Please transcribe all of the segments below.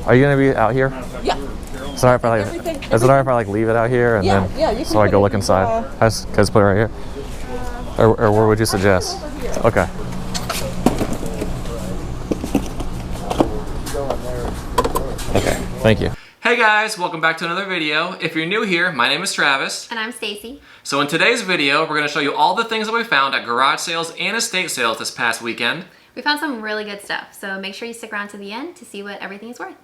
Are you gonna be out here? Yeah. Is it alright if I like leave it out here and then Yeah, you can so I put go it look in, inside? Can I just put it right here? Or where would you suggest? Okay. Okay. Thank you. Hey guys, welcome back to another video. If you're new here, my name is Travis. And I'm Stacy. So in today's video, we're going to show you all the things that we found at garage sales and estate sales this past weekend. We found some really good stuff, so make sure you stick around to the end to see what everything is worth.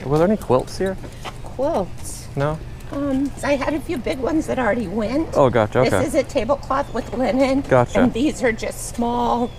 Were there any quilts here? Quilts. No? I had a few big ones that already went. Oh, gotcha. Okay. This is a tablecloth with linen. Gotcha. And these are just small.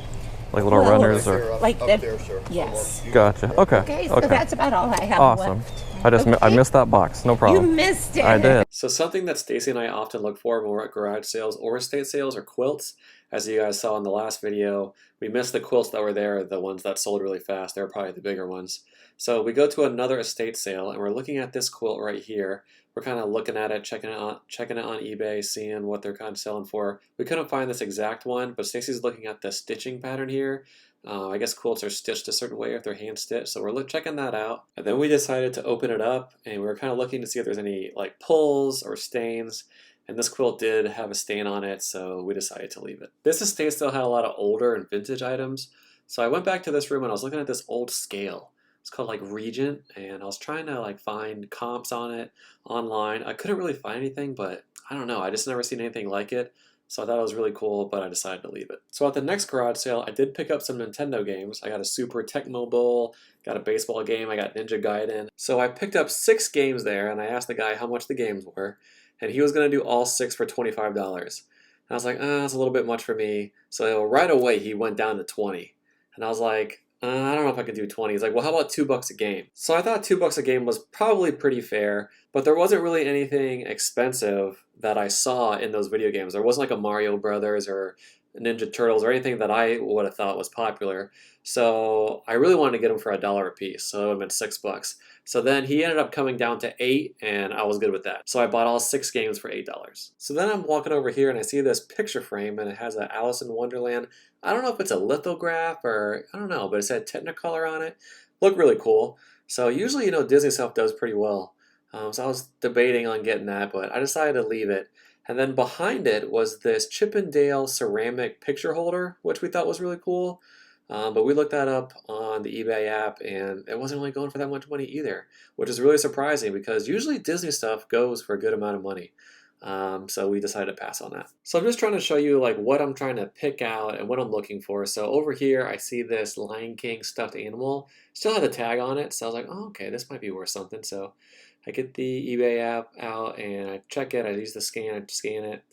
Like little runners or? Like the, yes. Gotcha. Okay. Okay, so that's about all I have awesome. left. I missed that box. No problem. You missed it. I did. So something that Stacy and I often look for when we're at garage sales or estate sales are quilts. As you guys saw in the last video, we missed the quilts that were there, the ones that sold really fast. They're probably the bigger ones. So we go to another estate sale and we're looking at this quilt right here. We're kind of looking at it, checking it on eBay, seeing what they're kind of selling for. We couldn't find this exact one, but Stacy's looking at the stitching pattern here. I guess quilts are stitched a certain way if they're hand stitched, so we're checking that out. And then we decided to open it up, and we were kind of looking to see if there's any like pulls or stains. And this quilt did have a stain on it, so we decided to leave it. This estate still had a lot of older and vintage items, so I went back to this room and I was looking at this old scale. It's called like Regent, and I was trying to like find comps on it online. I couldn't really find anything, but I don't know. I just never seen anything like it. So I thought it was really cool, but I decided to leave it. So at the next garage sale, I did pick up some Nintendo games. I got a Super Tecmo Bowl, got a baseball game, I got Ninja Gaiden. So I picked up 6 games there, and I asked the guy how much the games were, and he was going to do all 6 for $25. And I was like, that's a little bit much for me. So right away, he went down to 20. And I was like, I don't know if I could do 20. He's like, well, how about $2 a game? So I thought $2 a game was probably pretty fair, but there wasn't really anything expensive that I saw in those video games. There wasn't like a Mario Brothers or Ninja Turtles or anything that I would have thought was popular. So I really wanted to get them for $1 a piece. So it would have been $6. So then he ended up coming down to 8, and I was good with that. So I bought all 6 games for $8. So then I'm walking over here and I see this picture frame, and it has an Alice in Wonderland. I don't know if it's a lithograph or I don't know, but it said Technicolor on it. Looked really cool. So usually, Disney stuff does pretty well. So I was debating on getting that, but I decided to leave it. And then behind it was this Chippendale ceramic picture holder, which we thought was really cool. But we looked that up on the eBay app, and it wasn't really going for that much money either, which is really surprising because usually Disney stuff goes for a good amount of money. So we decided to pass on that. So I'm just trying to show you like what I'm trying to pick out and what I'm looking for. So over here, I see this Lion King stuffed animal. Still had the tag on it, so I was like, oh, okay, this might be worth something. So I get the eBay app out and I check it. I use the scan, I scan it,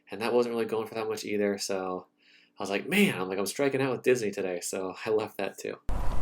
and that wasn't really going for that much either. So I was like, man, I'm striking out with Disney today. So I left that too.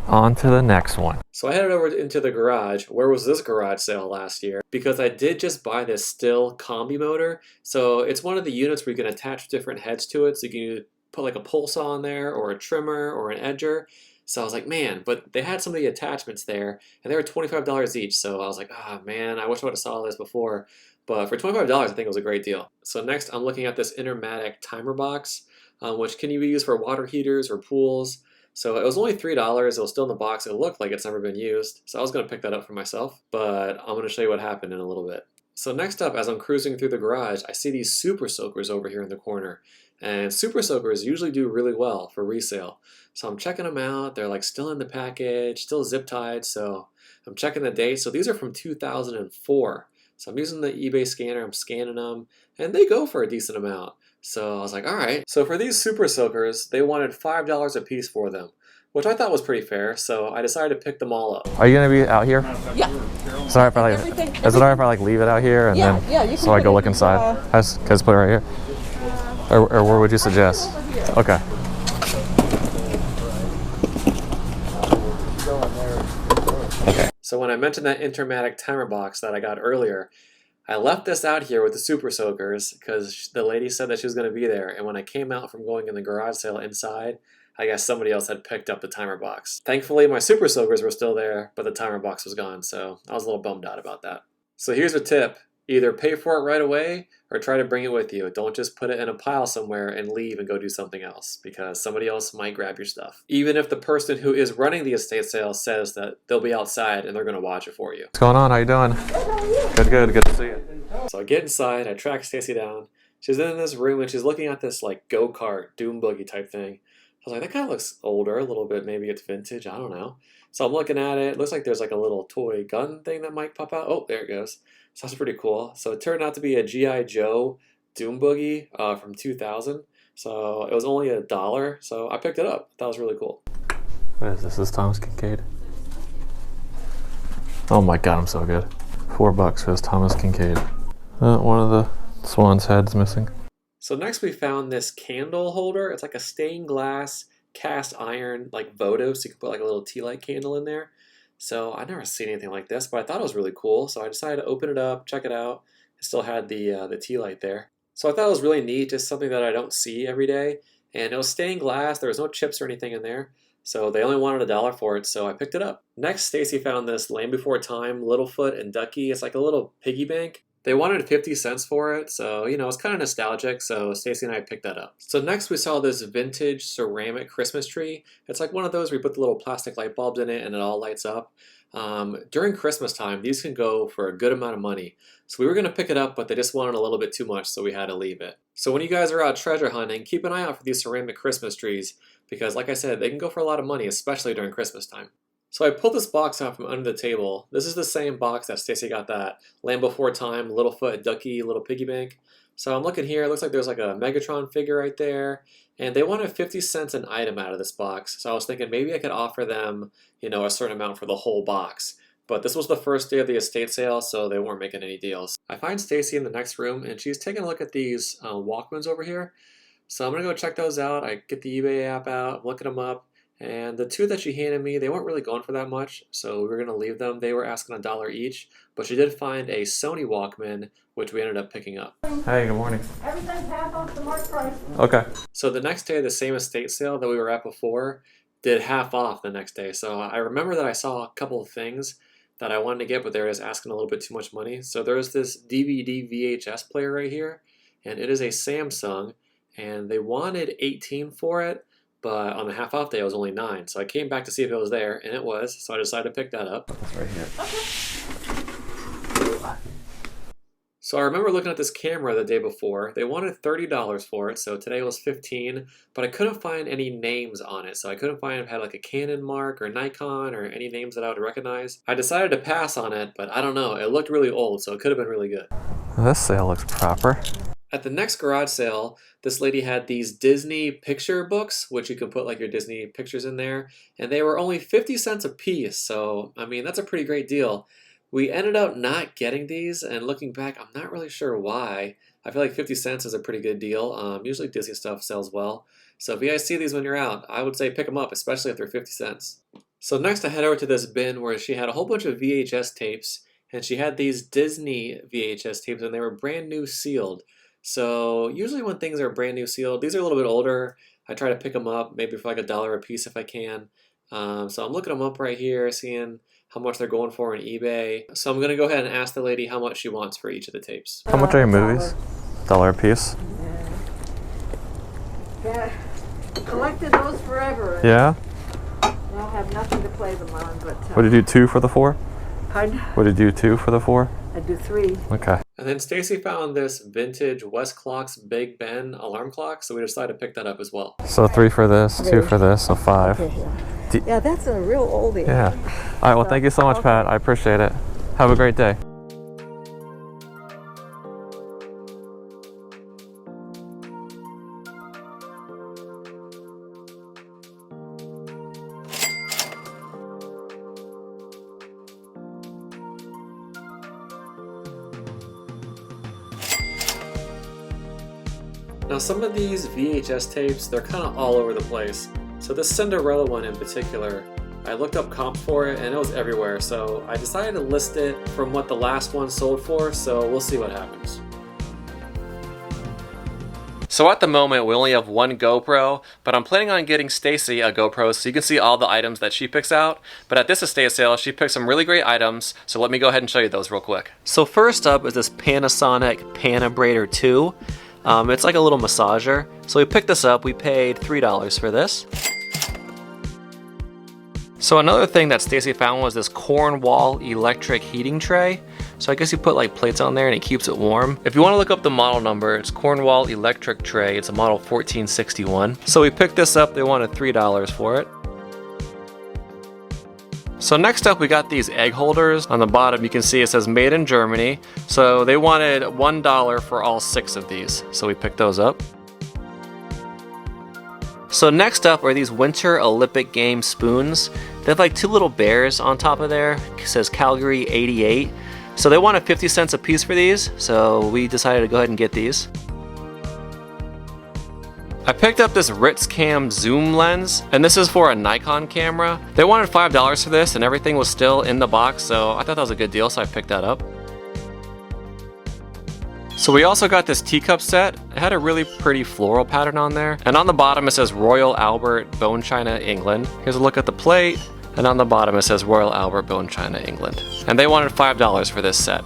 On to the next one. So I headed over into the garage. Where was this garage sale last year? Because I did just buy this Still combi motor. So it's one of the units where you can attach different heads to it. So you can put like a pull saw on there or a trimmer or an edger. So I was like, man, but they had some of the attachments there and they were $25 each. So I was like, man, I wish I would have saw this before. But for $25, I think it was a great deal. So next I'm looking at this Intermatic timer box, which can be used for water heaters or pools. So it was only $3. It was still in the box. It looked like it's never been used. So I was going to pick that up for myself, but I'm going to show you what happened in a little bit. So next up, as I'm cruising through the garage, I see these Super Soakers over here in the corner. And Super Soakers usually do really well for resale. So I'm checking them out. They're like still in the package, still zip tied. So I'm checking the date. So these are from 2004. So I'm using the eBay scanner. I'm scanning them and they go for a decent amount. So I was like, all right. So for these Super Soakers, they wanted $5 a piece for them, which I thought was pretty fair. So I decided to pick them all up. Are you gonna be out here? Yeah. Is it alright if I like leave it out here and then you can so I go look inside? Can I just put it right here? Or where would you suggest? Okay. Okay. So when I mentioned that Intermatic timer box that I got earlier, I left this out here with the Super Soakers because the lady said that she was going to be there. And when I came out from going in the garage sale inside, I guess somebody else had picked up the timer box. Thankfully, my Super Soakers were still there, but the timer box was gone. So I was a little bummed out about that. So here's a tip. Either pay for it right away or try to bring it with you. Don't just put it in a pile somewhere and leave and go do something else, because somebody else might grab your stuff. Even if the person who is running the estate sale says that they'll be outside and they're going to watch it for you. What's going on? How you doing? Good, good to see you. So I get inside, I track Stacy down. She's in this room and she's looking at this like go-kart, doom buggy type thing. I was like, that kind of looks older a little bit. Maybe it's vintage. I don't know. So I'm looking at it. It looks like there's like a little toy gun thing that might pop out. Oh, there it goes. So that's pretty cool. So it turned out to be a G.I. Joe doom buggy from 2000. So it was only $1. So I picked it up. That was really cool. What is this? This is Thomas Kincaid. Oh my god, I'm so good. $4 for this Thomas Kincaid. One of the swan's heads missing. So next we found this candle holder. It's like a stained glass cast iron like votive, so you can put like a little tea light candle in there. So I never seen anything like this, but I thought it was really cool. So I decided to open it up, check it out. It still had the tea light there. So I thought it was really neat, just something that I don't see every day. And it was stained glass. There was no chips or anything in there. So they only wanted $1 for it, so I picked it up. Next, Stacy found this Land Before Time Littlefoot and Ducky. It's like a little piggy bank. They wanted 50 cents for it, so you know, it's kind of nostalgic, so Stacy and I picked that up. So next we saw this vintage ceramic Christmas tree. It's like one of those where you put the little plastic light bulbs in it and it all lights up. During Christmas time, these can go for a good amount of money. So we were going to pick it up, but they just wanted a little bit too much, so we had to leave it. So when you guys are out treasure hunting, keep an eye out for these ceramic Christmas trees, because like I said, they can go for a lot of money, especially during Christmas time. So I pulled this box out from under the table. This is the same box that Stacy got that Land Before Time, Littlefoot, Ducky, little piggy bank. So I'm looking here, it looks like there's like a Megatron figure right there. And they wanted 50 cents an item out of this box. So I was thinking maybe I could offer them, you know, a certain amount for the whole box. But this was the first day of the estate sale, so they weren't making any deals. I find Stacy in the next room, and she's taking a look at these Walkmans over here. So I'm going to go check those out. I get the eBay app out, look them up. And the two that she handed me, they weren't really going for that much, so we were going to leave them. They were asking $1 each, but she did find a Sony Walkman, which we ended up picking up. Hey, good morning. Everything's half off the mark price. Okay. So the next day, the same estate sale that we were at before did half off the next day. So I remember that I saw a couple of things that I wanted to get, but they were just asking a little bit too much money. So there's this DVD VHS player right here, and it is a Samsung, and they wanted $18 for it. But on the half off day, it was only $9. So I came back to see if it was there, and it was. So I decided to pick that up. That's right here. Okay. So I remember looking at this camera the day before. They wanted $30 for it, so today was $15. But I couldn't find any names on it. So I couldn't find if it had like a Canon mark or Nikon or any names that I would recognize. I decided to pass on it, but I don't know. It looked really old, so it could have been really good. This sale looks proper. At the next garage sale, this lady had these Disney picture books, which you can put like your Disney pictures in there, and they were only 50 cents a piece, so I mean that's a pretty great deal. We ended up not getting these, and looking back, I'm not really sure why. I feel like 50 cents is a pretty good deal. Usually Disney stuff sells well, so if you guys see these when you're out, I would say pick them up, especially if they're 50 cents. So next I head over to this bin where she had a whole bunch of VHS tapes, and she had these Disney VHS tapes, and they were brand new sealed. So usually when things are brand new sealed, these are a little bit older. I try to pick them up maybe for like $1 a piece if I can. So I'm looking them up right here, seeing how much they're going for on eBay. So I'm going to go ahead and ask the lady how much she wants for each of the tapes. How much are your movies? $1 a piece? Yeah. Collected those forever. Yeah? I'll have nothing to play them on, but... What did you do, 2 for the 4? Pardon? What did you do, 2 for the 4? I do 3. Okay. And then Stacy found this vintage Westclock's Big Ben alarm clock, so we decided to pick that up as well. So 3 for this, 2 for this, so 5. Yeah, that's a real oldie. Yeah. All right, well, thank you so much, Pat. I appreciate it. Have a great day. Now some of these VHS tapes, they're kind of all over the place. So this Cinderella one in particular, I looked up comp for it and it was everywhere. So I decided to list it from what the last one sold for, so we'll see what happens. So at the moment we only have one GoPro, but I'm planning on getting Stacy a GoPro so you can see all the items that she picks out. But at this estate sale, she picked some really great items, so let me go ahead and show you those real quick. So first up is this Panasonic Panabrator 2. It's like a little massager. So we picked this up, we paid $3 for this. So another thing that Stacy found was this Cornwall electric heating tray. So I guess you put like plates on there and it keeps it warm. If you want to look up the model number, it's Cornwall electric tray. It's a model 1461. So we picked this up, they wanted $3 for it. So next up we got these egg holders. On the bottom you can see it says made in Germany. So they wanted $1 for all 6 of these. So we picked those up. So next up are these Winter Olympic Games spoons. They have like 2 little bears on top of there. It says Calgary 88. So they wanted 50 cents a piece for these, so we decided to go ahead and get these. I picked up this Ritz Cam zoom lens, and this is for a Nikon camera. They wanted $5 for this, and everything was still in the box, so I thought that was a good deal, so I picked that up. So we also got this teacup set. It had a really pretty floral pattern on there. And on the bottom it says Royal Albert Bone China, England. Here's a look at the plate. And on the bottom it says Royal Albert Bone China, England. And they wanted $5 for this set.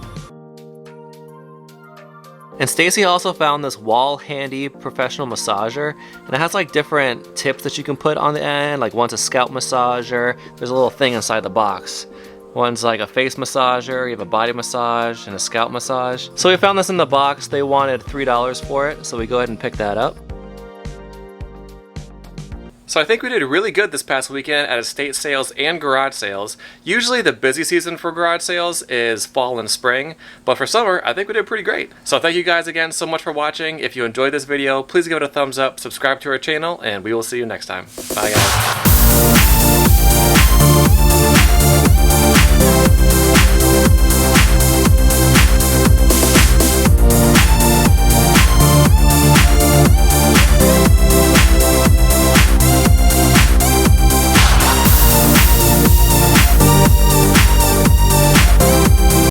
And Stacy also found this wall handy professional massager. And it has like different tips that you can put on the end. Like one's a scalp massager. There's a little thing inside the box. One's like a face massager, you have a body massage, and a scalp massage. So we found this in the box. They wanted $3 for it, so we go ahead and pick that up. So I think we did really good this past weekend at estate sales and garage sales. Usually the busy season for garage sales is fall and spring, but for summer, I think we did pretty great. So thank you guys again so much for watching. If you enjoyed this video, please give it a thumbs up, subscribe to our channel, and we will see you next time. Bye guys.